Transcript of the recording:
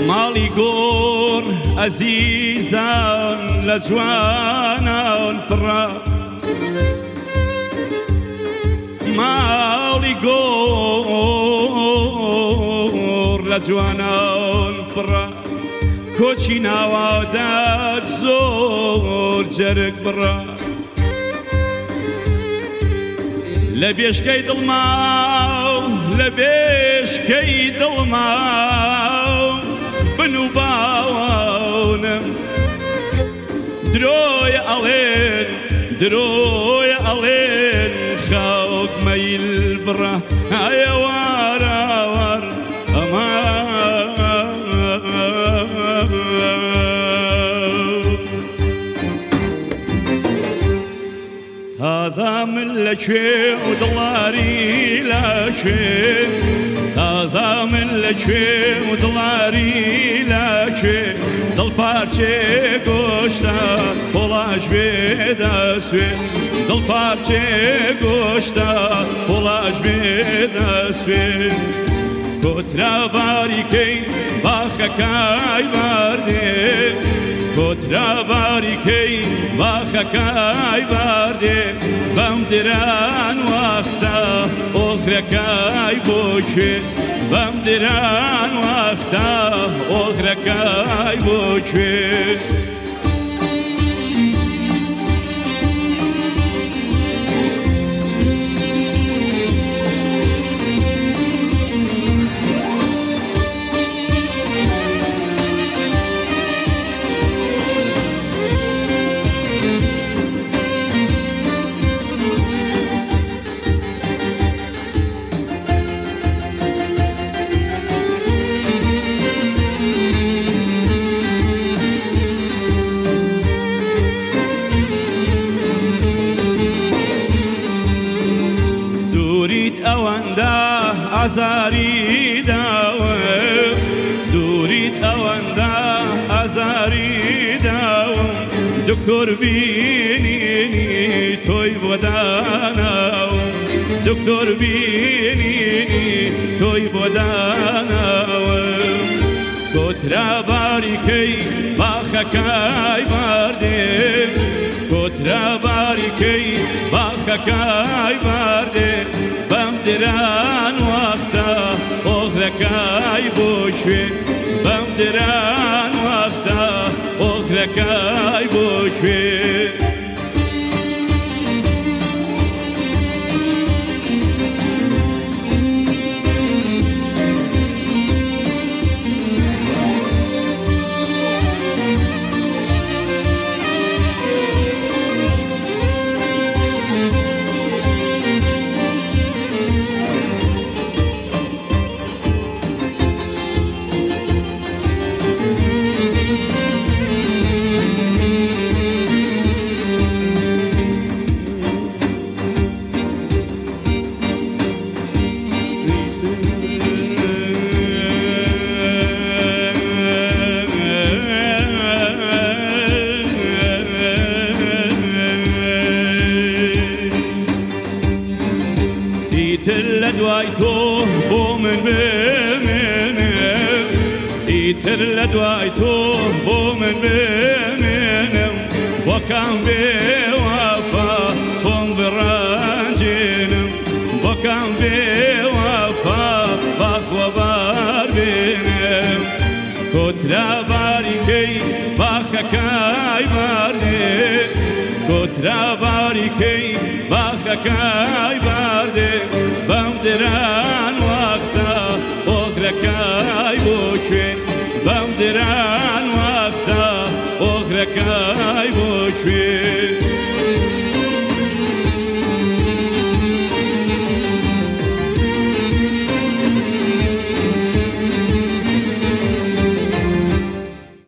ماڵی گۆڕ ئەزیزان لە جوانان پڕە ماڵی گۆڕ لە جوانان پڕە کۆچی ناوادات زۆر جەرگ بڕە لە بێشکەی دڵماو لە بێشکەی دڵماو بن و باوانم درۆیە ئەڵێن درۆیە ئەڵێن خەڵک مەیل بڕە ئایە وارەوەر تازە من لەکوێ و دڵاری لەکوێ تازە من لەکوێ و دڵاری لەکوێ دڵپارچێ گۆشتە پۆڵاش بێدە سوێ دڵپارچێ گۆشتە پۆڵاش بێدە سوێ کۆترە باریکەی باخەکەی باردێ کۆترە باریکەی باخەکەی باردێ بەم دران وەختە ئۆخرەکەی بۆ کوێ بەم دران وەختە ئۆخرەکەی بۆ کوێ ئەوەندە ئازاری داوە دووریت ئەوەندە ئازاری داوە دکتۆر بینینی تۆی بۆ داناوە دکتۆر بینینی تۆی بۆ داناوە کۆترە باریکەی باخەکەی باردێ کۆترە باریکەی باخەکەی باردێ بەم دران وەختە ئۆخرەکەی بۆ کوێ بەم دران وەختە ئۆخرەکەی بۆ کوێ لدواي تو بومن بمنم إيتر لدواي تو بومن بمنم وكان بوفا خون برانجنم وكان بوفا باخوا بار بينم كترة باریکەی باخەکەی باردێ كترة باریکەی باخەکەی باردێ بەم دران وەختە ئۆخرەکەی بۆ کوێ دەکای بۆ شوێ